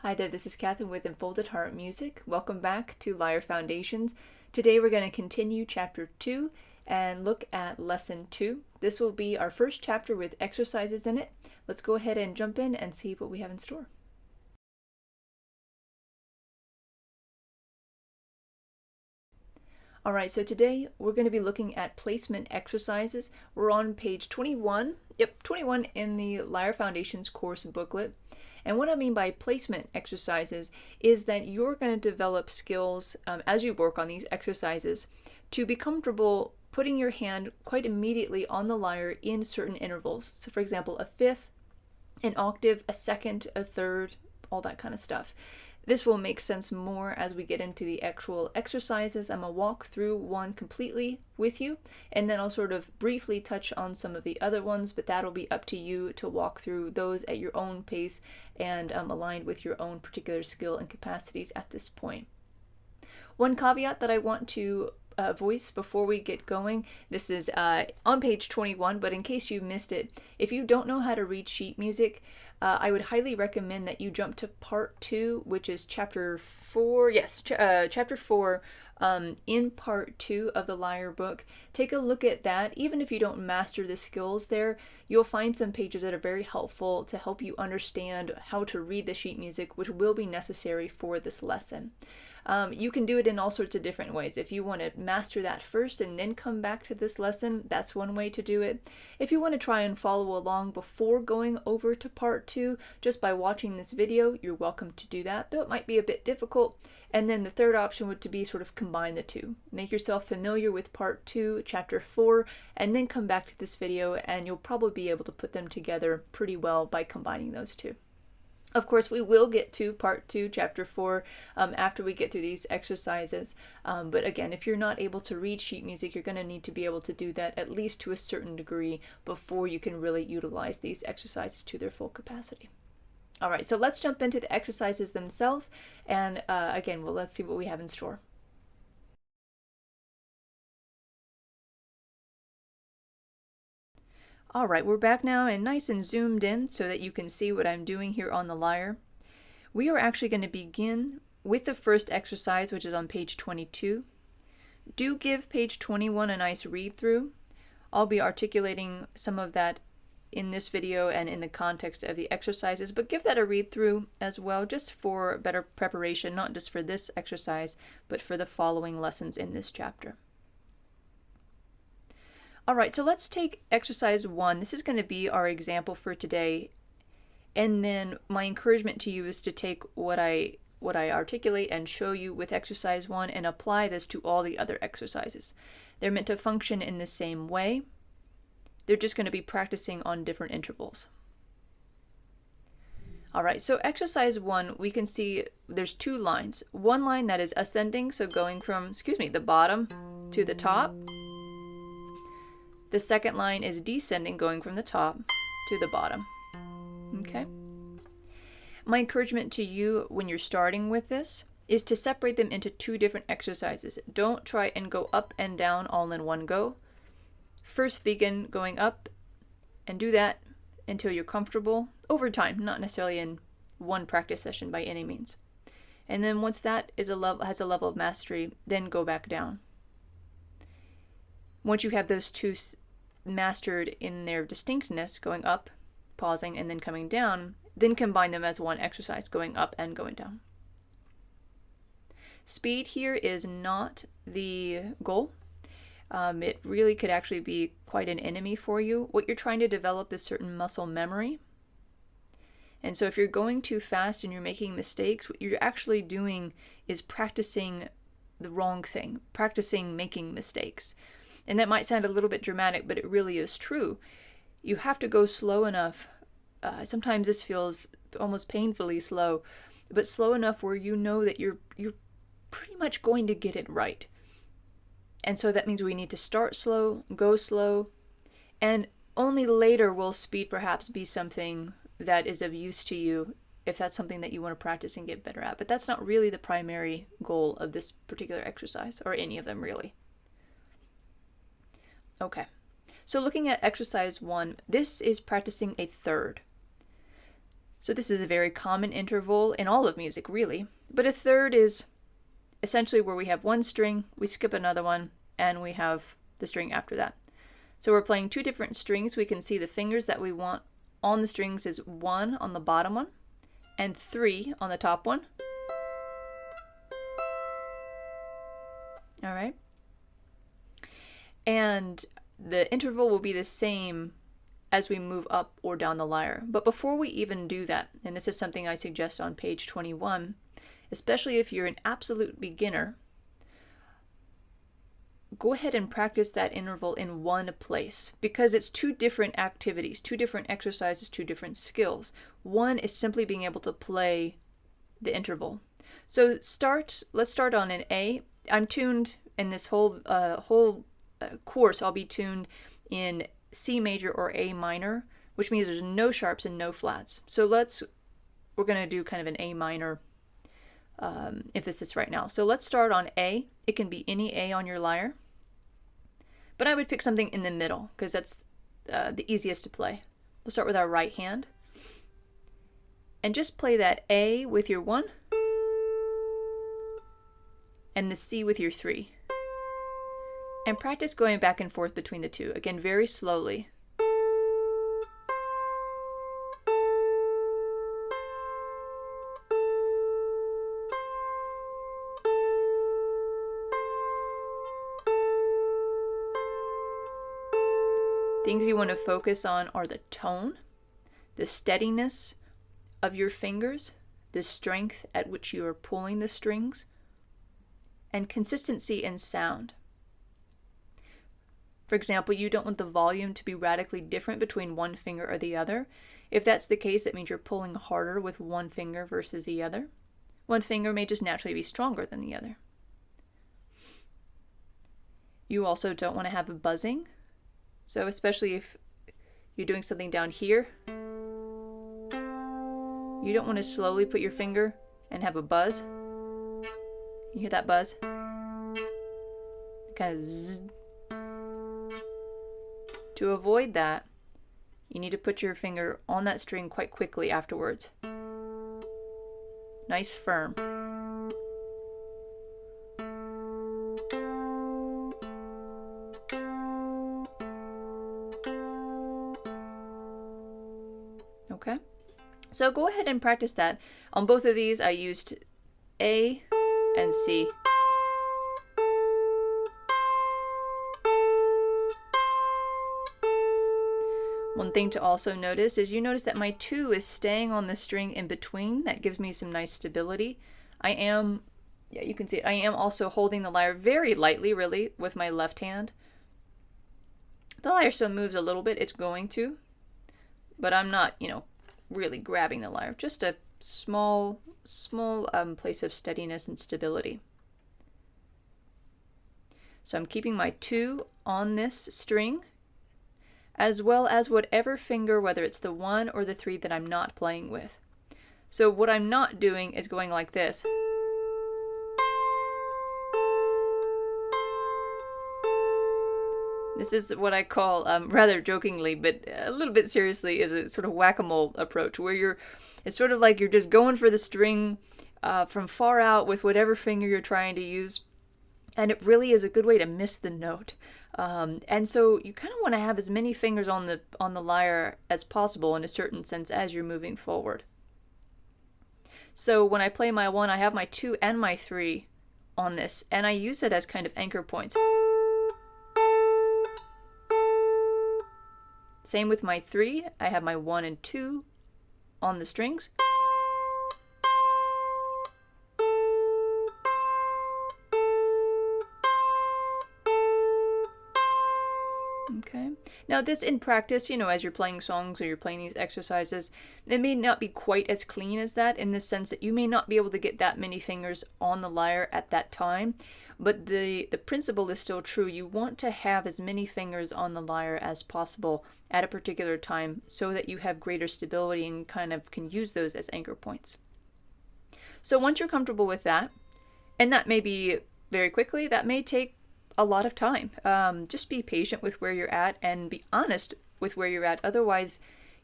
Hi there, this is Catherine with Enfolded Heart Music. Welcome back to Lyre Foundations. Today we're going to continue Chapter 2 and look at Lesson 2. This will be our first chapter with exercises in it. Let's go ahead and jump in and see what we have in store. Alright, so today we're going to be looking at placement exercises. We're on page 21. Yep, 21 in the Lyre Foundations course booklet. And what I mean by placement exercises is that you're going to develop skills as you work on these exercises to be comfortable putting your hand quite immediately on the lyre in certain intervals. So for example, a fifth, an octave, a second, a third, all that kind of stuff. This will make sense more as we get into the actual exercises. I'm going to walk through one completely with you, and then I'll sort of briefly touch on some of the other ones, but that'll be up to you to walk through those at your own pace and aligned with your own particular skill and capacities at this point. One caveat that I want to voice before we get going. This is on page 21, but in case you missed it, if you don't know how to read sheet music, I would highly recommend that you jump to part 2, which is chapter 4. Yes, chapter 4 in part 2 of the Lyre book. Take a look at that. Even if you don't master the skills there, you'll find some pages that are very helpful to help you understand how to read the sheet music, which will be necessary for this lesson. You can do it in all sorts of different ways. If you want to master that first and then come back to this lesson, that's one way to do it. If you want to try and follow along before going over to part 2, just by watching this video, you're welcome to do that, though it might be a bit difficult. And then the third option would to be sort of combine the two. Make yourself familiar with part 2, chapter 4, and then come back to this video, and you'll probably be able to put them together pretty well by combining those two. Of course, we will get to part 2, chapter 4, after we get through these exercises. But again, if you're not able to read sheet music, you're going to need to be able to do that at least to a certain degree before you can really utilize these exercises to their full capacity. All right, so let's jump into the exercises themselves. And again, let's see what we have in store. All right, we're back now and nice and zoomed in so that you can see what I'm doing here on the lyre. We are actually going to begin with the first exercise, which is on page 22. Do give page 21 a nice read through. I'll be articulating some of that in this video and in the context of the exercises, but give that a read through as well, just for better preparation, not just for this exercise, but for the following lessons in this chapter. All right, so let's take exercise 1. This is going to be our example for today. And then my encouragement to you is to take what I articulate and show you with exercise 1 and apply this to all the other exercises. They're meant to function in the same way. They're just going to be practicing on different intervals. All right, so exercise 1, we can see there's 2 lines. One line that is ascending, so going from, the bottom to the top. The second line is descending, going from the top to the bottom. Okay? My encouragement to you when you're starting with this is to separate them into 2 different exercises. Don't try and go up and down all in one go. First begin going up and do that until you're comfortable over time, not necessarily in one practice session by any means. And then once that is has a level of mastery, then go back down. Once you have those 2 mastered in their distinctness, going up, pausing, and then coming down, then combine them as one exercise, going up and going down. Speed here is not the goal. It really could actually be quite an enemy for you. What you're trying to develop is certain muscle memory. And so if you're going too fast and you're making mistakes, what you're actually doing is practicing the wrong thing, practicing making mistakes. And that might sound a little bit dramatic, but it really is true. You have to go slow enough. Sometimes this feels almost painfully slow, but slow enough where you know that you're pretty much going to get it right. And so that means we need to start slow, go slow, and only later will speed perhaps be something that is of use to you if that's something that you want to practice and get better at. But that's not really the primary goal of this particular exercise, or any of them really. Okay, so looking at exercise 1, this is practicing a third. So this is a very common interval in all of music, really. But a third is essentially where we have one string, we skip another one, and we have the string after that. So we're playing two different strings. We can see the fingers that we want on the strings is 1 on the bottom one and 3 on the top one. All right. And the interval will be the same as we move up or down the lyre. But before we even do that, and this is something I suggest on page 21, especially if you're an absolute beginner, go ahead and practice that interval in one place, because it's two different activities, two different exercises, two different skills. One is simply being able to play the interval. So let's start on an A. I'm tuned in this whole course, I'll be tuned in C major or A minor, which means there's no sharps and no flats. So we're going to do kind of an A minor emphasis right now. So let's start on A. It can be any A on your lyre, but I would pick something in the middle because that's the easiest to play. We'll start with our right hand and just play that A with your 1 and the C with your 3. And practice going back and forth between the two, again very slowly. Things you want to focus on are the tone, the steadiness of your fingers, the strength at which you are pulling the strings, and consistency in sound. For example, you don't want the volume to be radically different between one finger or the other. If that's the case, it means you're pulling harder with one finger versus the other. One finger may just naturally be stronger than the other. You also don't want to have a buzzing. So especially if you're doing something down here, you don't want to slowly put your finger and have a buzz. You hear that buzz? Kind of zzz. To avoid that, you need to put your finger on that string quite quickly afterwards. Nice firm. Okay, so go ahead and practice that. On both of these, I used A and C. One thing to also notice is you notice that my 2 is staying on the string in between. That gives me some nice stability. You can see it. I am also holding the lyre very lightly, really, with my left hand. The lyre still moves a little bit. It's going to. But I'm not, really grabbing the lyre. Just a small place of steadiness and stability. So I'm keeping my 2 on this string, as well as whatever finger, whether it's the 1 or the 3 that I'm not playing with. So what I'm not doing is going like this. This is what I call, rather jokingly, but a little bit seriously, is a sort of whack-a-mole approach, where it's sort of like you're just going for the string from far out with whatever finger you're trying to use. And it really is a good way to miss the note. And so you kind of want to have as many fingers on the lyre as possible in a certain sense as you're moving forward. So when I play my 1, I have my 2 and my 3 on this, and I use it as kind of anchor points. Same with my 3, I have my 1 and 2 on the strings. Okay. Now this in practice, as you're playing songs or you're playing these exercises, it may not be quite as clean as that, in the sense that you may not be able to get that many fingers on the lyre at that time, but the principle is still true. You want to have as many fingers on the lyre as possible at a particular time so that you have greater stability and kind of can use those as anchor points. So once you're comfortable with that, and that may be very quickly, that may take a lot of time. Just be patient with where you're at and be honest with where you're at. Otherwise,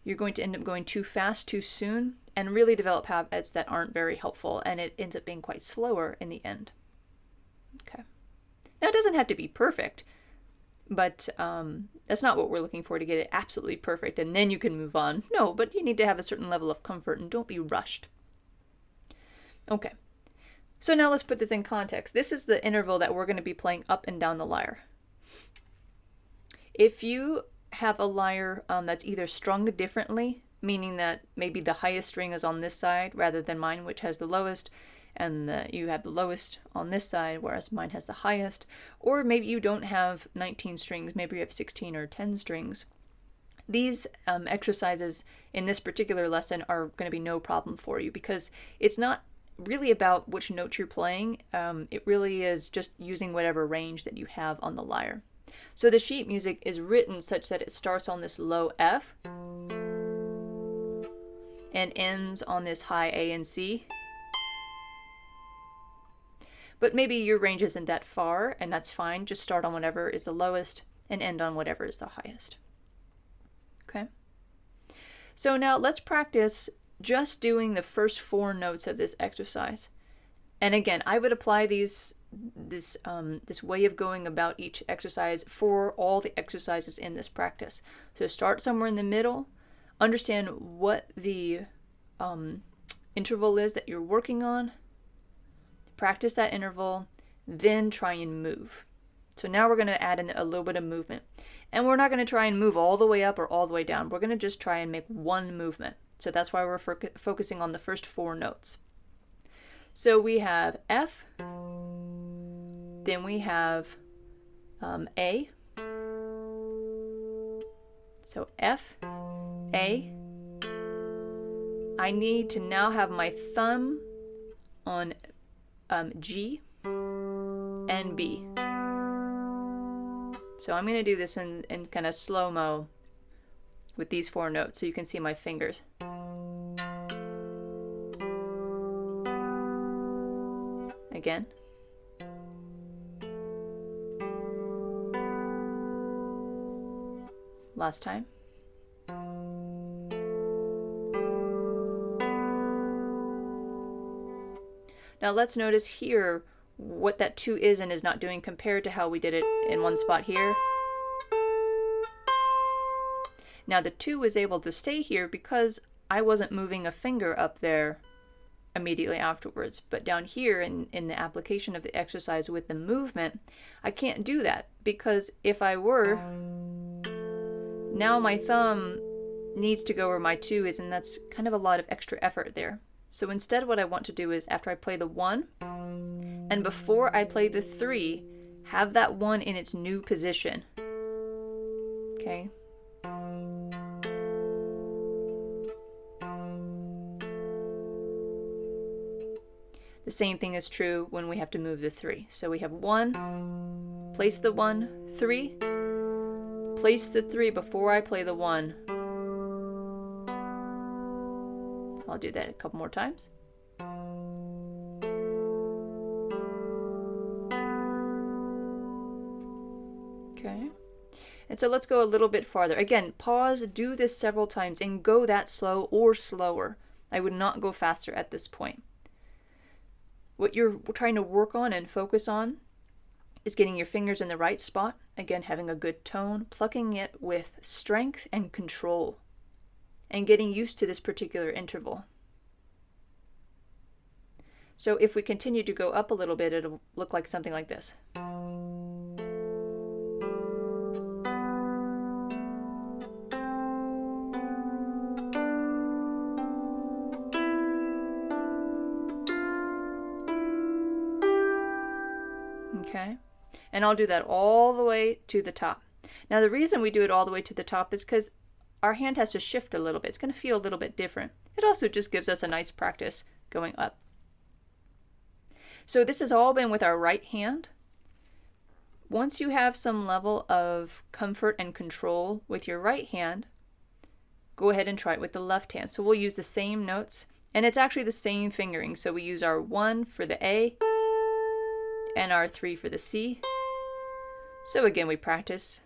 you're going to end up going too fast too soon and really develop habits that aren't very helpful, and it ends up being quite slower in the end. Okay. Now, it doesn't have to be perfect, but that's not what we're looking for, to get it absolutely perfect and then you can move on. No, but you need to have a certain level of comfort and don't be rushed. Okay. So now let's put this in context. This is the interval that we're going to be playing up and down the lyre. If you have a lyre that's either strung differently, meaning that maybe the highest string is on this side rather than mine, which has the lowest, and you have the lowest on this side, whereas mine has the highest, or maybe you don't have 19 strings, maybe you have 16 or 10 strings. These exercises in this particular lesson are going to be no problem for you, because it's not really about which note you're playing. It really is just using whatever range that you have on the lyre. So the sheet music is written such that it starts on this low F and ends on this high A and C. But maybe your range isn't that far, and that's fine. Just start on whatever is the lowest and end on whatever is the highest. Okay? So now let's practice just doing the first 4 notes of this exercise. And again, I would apply this way of going about each exercise for all the exercises in this practice. So start somewhere in the middle, understand what the interval is that you're working on, practice that interval, then try and move. So now we're going to add in a little bit of movement. And we're not going to try and move all the way up or all the way down. We're going to just try and make one movement. So that's why we're focusing on the first 4 notes. So we have F, then we have A. So F, A. I need to now have my thumb on G and B. So I'm going to do this in kind of slow-mo with these 4 notes so you can see my fingers. Again. Last time. Now let's notice here what that 2 is and is not doing compared to how we did it in one spot here. Now the 2 was able to stay here because I wasn't moving a finger up there immediately afterwards. But down here in the application of the exercise with the movement, I can't do that, because if I were, now my thumb needs to go where my 2 is, and that's kind of a lot of extra effort there. So instead what I want to do is, after I play the 1 and before I play the 3, have that 1 in its new position. Okay? The same thing is true when we have to move the 3. So we have 1, place the 1, 3, place the 3 before I play the 1. So I'll do that a couple more times. Okay. And so let's go a little bit farther. Again, pause, do this several times, and go that slow or slower. I would not go faster at this point. What you're trying to work on and focus on is getting your fingers in the right spot. Again, having a good tone, plucking it with strength and control, and getting used to this particular interval. So if we continue to go up a little bit, it'll look like something like this. Okay, and I'll do that all the way to the top. Now the reason we do it all the way to the top is because our hand has to shift a little bit. It's going to feel a little bit different. It also just gives us a nice practice going up. So this has all been with our right hand. Once you have some level of comfort and control with your right hand, go ahead and try it with the left hand. So we'll use the same notes, and it's actually the same fingering. So we use our 1 for the A and our 3 for the C. So again, we practice.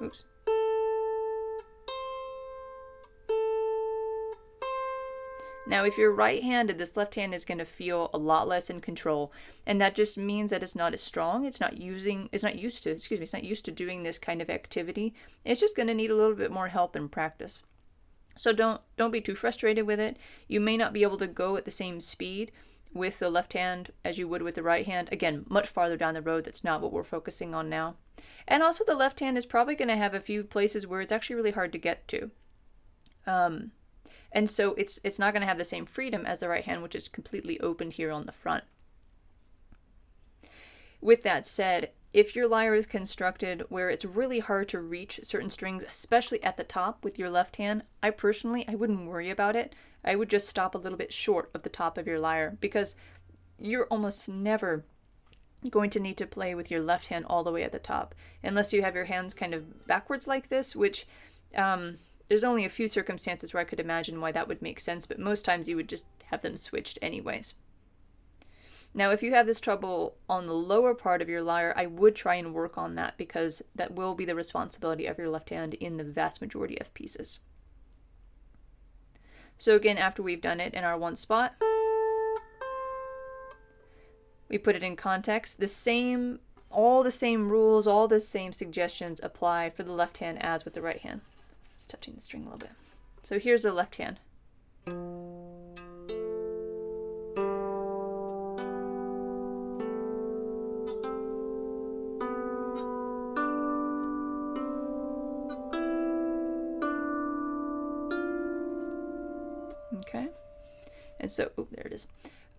Oops. Now, if you're right-handed, this left hand is going to feel a lot less in control, and that just means that it's not as strong. It's not used to doing this kind of activity. It's just going to need a little bit more help and practice. So don't be too frustrated with it. You may not be able to go at the same speed with the left hand as you would with the right hand. Again, much farther down the road. That's not what we're focusing on now. And also, the left hand is probably going to have a few places where it's actually really hard to get to. And so it's not going to have the same freedom as the right hand, which is completely open here on the front. With that said, if your lyre is constructed where it's really hard to reach certain strings, especially at the top with your left hand, I wouldn't worry about it. I would just stop a little bit short of the top of your lyre, because you're almost never going to need to play with your left hand all the way at the top, unless you have your hands kind of backwards like this, which there's only a few circumstances where I could imagine why that would make sense, but most times you would just have them switched anyways. Now, if you have this trouble on the lower part of your lyre, I would try and work on that, because that will be the responsibility of your left hand in the vast majority of pieces. So again, after we've done it in our one spot, we put it in context. All the same rules, all the same suggestions apply for the left hand as with the right hand. It's touching the string a little bit. So here's the left hand. Okay. And so, there it is.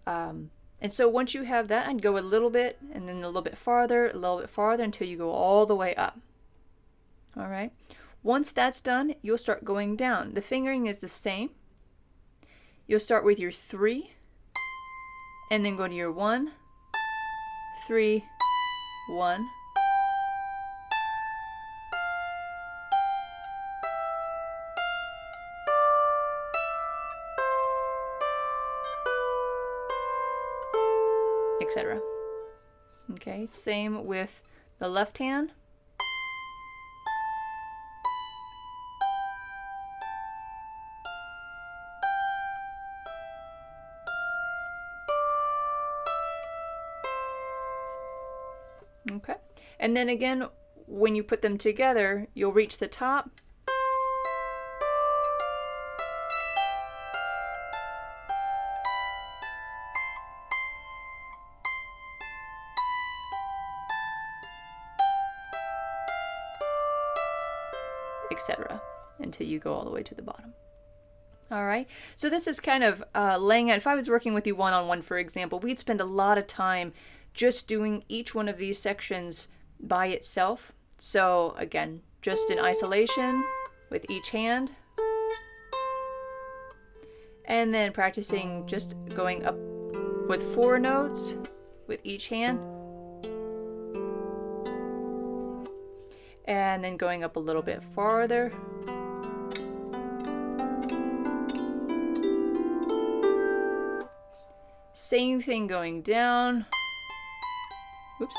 And so once you have that, I'd go a little bit, and then a little bit farther, until you go all the way up. All right. Once that's done, you'll start going down. The fingering is the same. You'll start with your 3, and then go to your 1, 3, 1. Etc. Okay, same with the left hand. Okay, and then again, when you put them together, you'll reach the top. Etc. until you go all the way to the bottom. All right, so this is kind of laying out. If I was working with you one-on-one, for example, we'd spend a lot of time just doing each one of these sections by itself. So again, just in isolation with each hand, and then practicing just going up with 4 notes with each hand, and then going up a little bit farther. Same thing going down. Oops.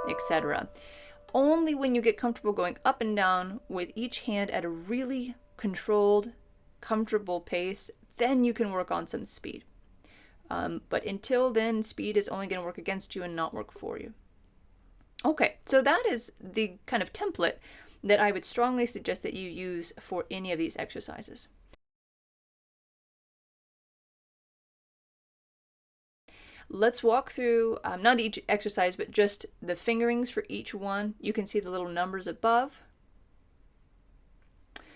Etc. Only when you get comfortable going up and down with each hand at a really controlled, comfortable pace, then you can work on some speed. But until then, speed is only going to work against you and not work for you. Okay, so that is the kind of template that I would strongly suggest that you use for any of these exercises. Let's walk through, not each exercise, but just the fingerings for each one. You can see the little numbers above.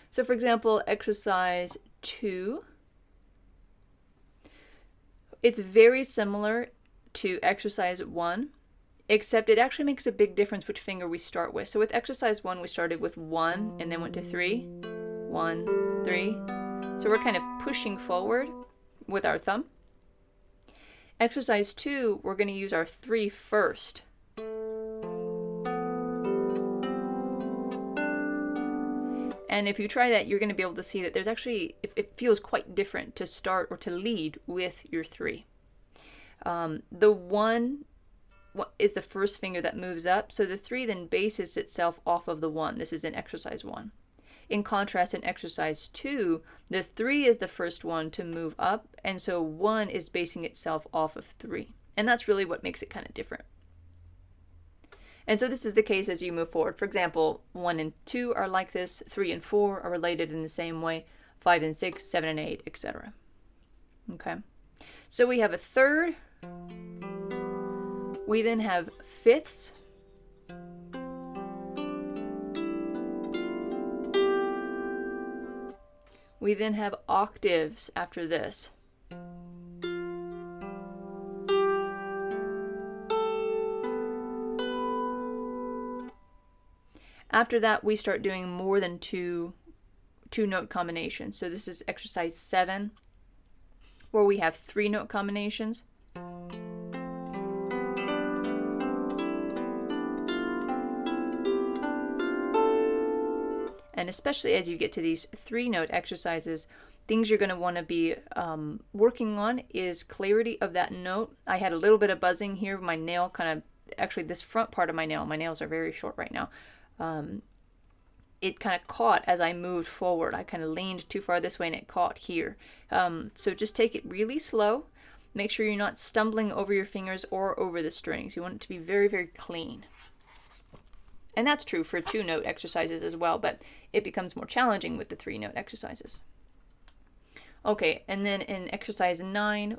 So for example, exercise 2. It's very similar to exercise 1, except it actually makes a big difference which finger we start with. So with exercise 1, we started with 1 and then went to 3. 1, 3. So we're kind of pushing forward with our thumb. Exercise 2, we're going to use our 3 first. And if you try that, you're going to be able to see that there's actually, it feels quite different to start or to lead with your 3. The 1 is the first finger that moves up, so the 3 then bases itself off of the 1. This is in exercise 1. In contrast, in exercise 2, the 3 is the first one to move up, and so 1 is basing itself off of 3. And that's really what makes it kind of different. And so this is the case as you move forward. For example, 1 and 2 are like this, 3 and 4 are related in the same way, 5 and 6, 7 and 8, etc. Okay, so we have a third. We then have fifths. We then have octaves after this. After that, we start doing more than two note combinations. So this is exercise 7, where we have 3 note combinations. And especially as you get to these 3 note exercises, things you're going to want to be working on is clarity of that note. I had a little bit of buzzing here. My nail kind of, actually this front part of my nails are very short right now. It kind of caught as I moved forward. I kind of leaned too far this way and it caught here. So just take it really slow. Make sure you're not stumbling over your fingers or over the strings. You want it to be very, very clean. And that's true for 2 note exercises as well, but it becomes more challenging with the 3 note exercises. Okay, and then in exercise 9,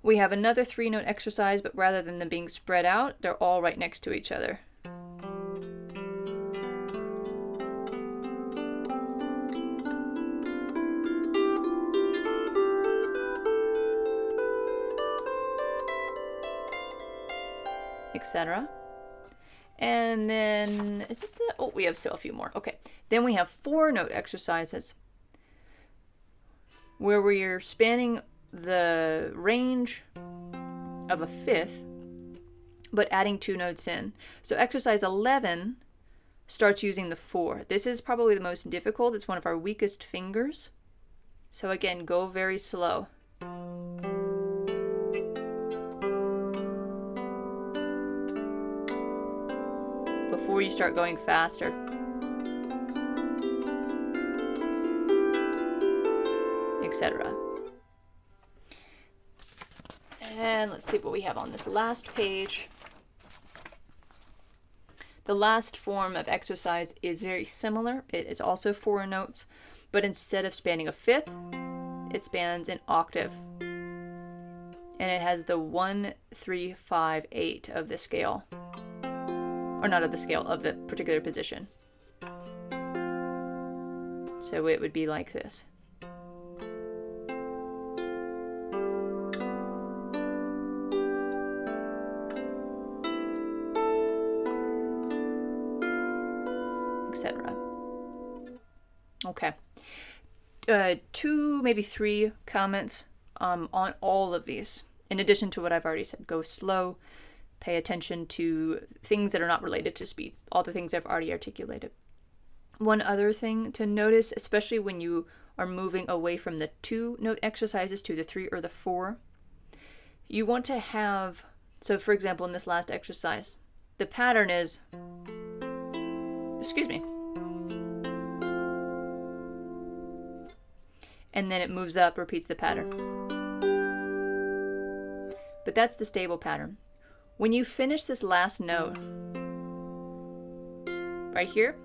we have another 3 note exercise, but rather than them being spread out, they're all right next to each other. Etc. And then, is this it? Oh, we have still a few more. Okay. Then we have 4 note exercises where we are spanning the range of a fifth, but adding 2 notes in. So exercise 11 starts using the 4. This is probably the most difficult. It's one of our weakest fingers. So again, go very slow. Before you start going faster. Etc. And let's see what we have on this last page. The last form of exercise is very similar. It is also 4 notes, but instead of spanning a fifth, it spans an octave. And it has the 1, 3, 5, 8 of the scale. Or not of the scale, of the particular position. So it would be like this. Etc. Okay. 2, maybe 3 comments on all of these. In addition to what I've already said, go slow. Pay attention to things that are not related to speed, all the things I've already articulated. One other thing to notice, especially when you are moving away from the 2 note exercises to the 3 or the 4, you want to have, so for example, in this last exercise, the pattern is, excuse me, and then it moves up, repeats the pattern. But that's the stable pattern. When you finish this last note, right here,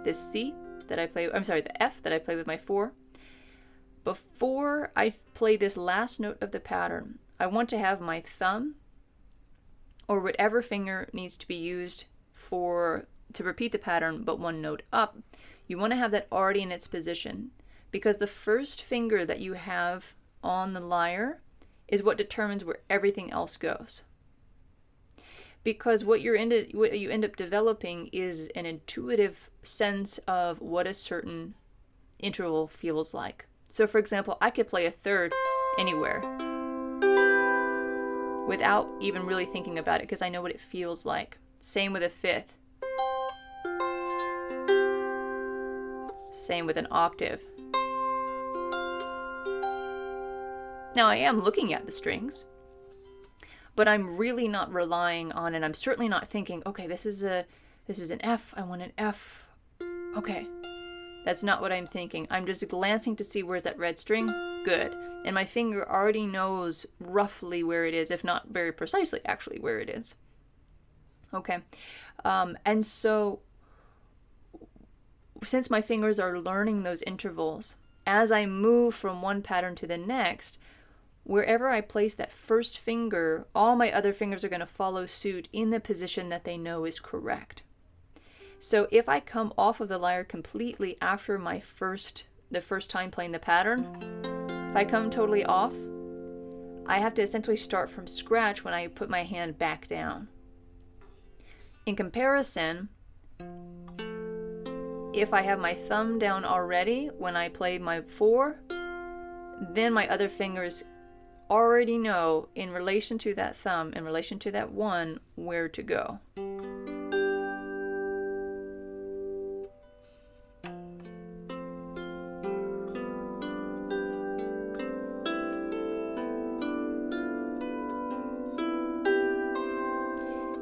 this C that I play, I'm sorry, the F that I play with my 4, before I play this last note of the pattern, I want to have my thumb, or whatever finger needs to be used to repeat the pattern, but 1 note up, you want to have that already in its position, because the first finger that you have on the lyre is what determines where everything else goes. Because what you end up developing is an intuitive sense of what a certain interval feels like. So for example, I could play a third anywhere without even really thinking about it because I know what it feels like. Same with a fifth. Same with an octave. Now I am looking at the strings. but I'm really not relying on it. I'm certainly not thinking, okay, this is an F, I want an F. Okay, that's not what I'm thinking. I'm just glancing to see where's that red string. Good. And my finger already knows roughly where it is, if not very precisely actually where it is. Okay, and so since my fingers are learning those intervals, as I move from one pattern to the next, wherever I place that first finger, all my other fingers are going to follow suit in the position that they know is correct. So if I come off of the lyre completely after the first time playing the pattern, if I come totally off, I have to essentially start from scratch when I put my hand back down. In comparison, if I have my thumb down already when I play my 4, then my other fingers already know in relation to that thumb, in relation to that 1, where to go.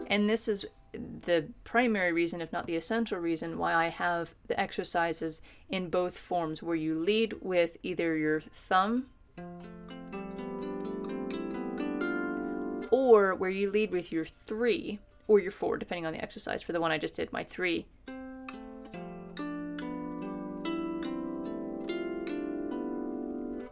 And this is the primary reason, if not the essential reason, why I have the exercises in both forms, where you lead with either your thumb or where you lead with your 3 or your 4, depending on the exercise. For the one I just did, my 3.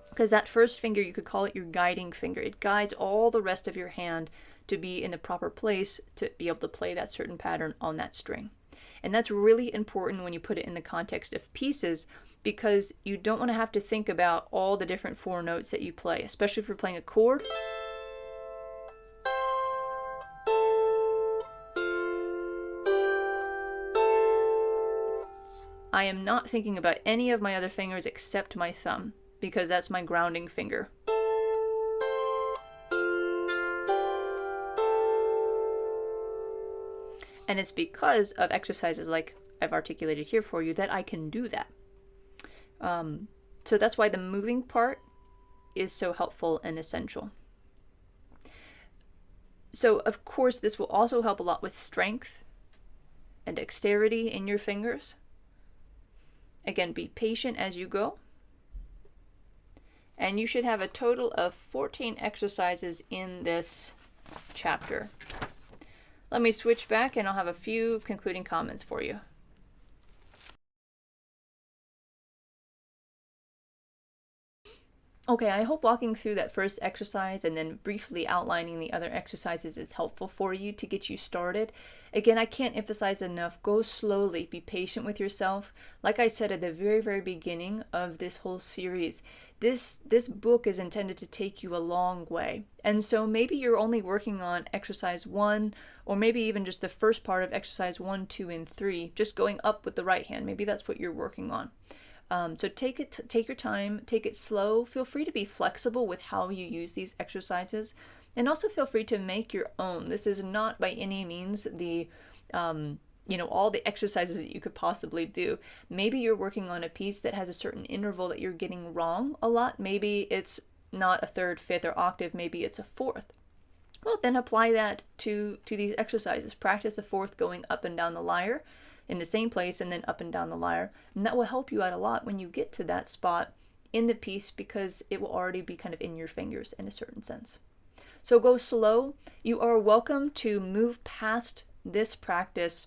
Because that first finger, you could call it your guiding finger. It guides all the rest of your hand to be in the proper place to be able to play that certain pattern on that string. And that's really important when you put it in the context of pieces, because you don't want to have to think about all the different 4 notes that you play, especially if you're playing a chord. I am not thinking about any of my other fingers except my thumb, because that's my grounding finger. And it's because of exercises like I've articulated here for you that I can do that. So that's why the moving part is so helpful and essential. So of course this will also help a lot with strength and dexterity in your fingers. Again, be patient as you go. And you should have a total of 14 exercises in this chapter. Let me switch back and I'll have a few concluding comments for you. Okay, I hope walking through that first exercise and then briefly outlining the other exercises is helpful for you to get you started. Again, I can't emphasize enough, go slowly, be patient with yourself. Like I said at the very, very beginning of this whole series, this book is intended to take you a long way. And so maybe you're only working on exercise 1, or maybe even just the first part of exercise 1, 2, and 3, just going up with the right hand. Maybe that's what you're working on. So take your time, take it slow. Feel free to be flexible with how you use these exercises, and also feel free to make your own. This is not by any means the all the exercises that you could possibly do. Maybe you're working on a piece that has a certain interval that you're getting wrong a lot. Maybe it's not a 3rd, 5th, or octave. Maybe it's a 4th. Well, then apply that to these exercises. Practice the 4th going up and down the lyre in the same place, and then up and down the lyre. And that will help you out a lot when you get to that spot in the piece, because it will already be kind of in your fingers in a certain sense. So go slow. You are welcome to move past this practice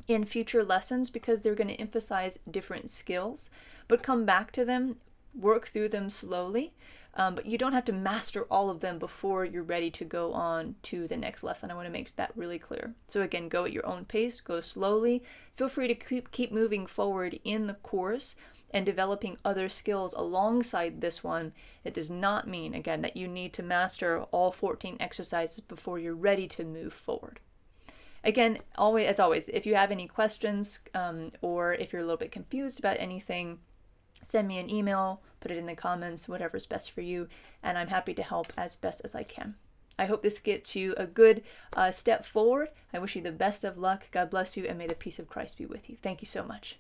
in future lessons, because they're going to emphasize different skills, but come back to them, work through them slowly. But you don't have to master all of them before you're ready to go on to the next lesson. I want to make that really clear. So again, go at your own pace, go slowly. Feel free to keep moving forward in the course and developing other skills alongside this one. It does not mean, again, that you need to master all 14 exercises before you're ready to move forward. Again, as always, if you have any questions or if you're a little bit confused about anything, send me an email, put it in the comments, whatever's best for you, and I'm happy to help as best as I can. I hope this gets you a good step forward. I wish you the best of luck. God bless you, and may the peace of Christ be with you. Thank you so much.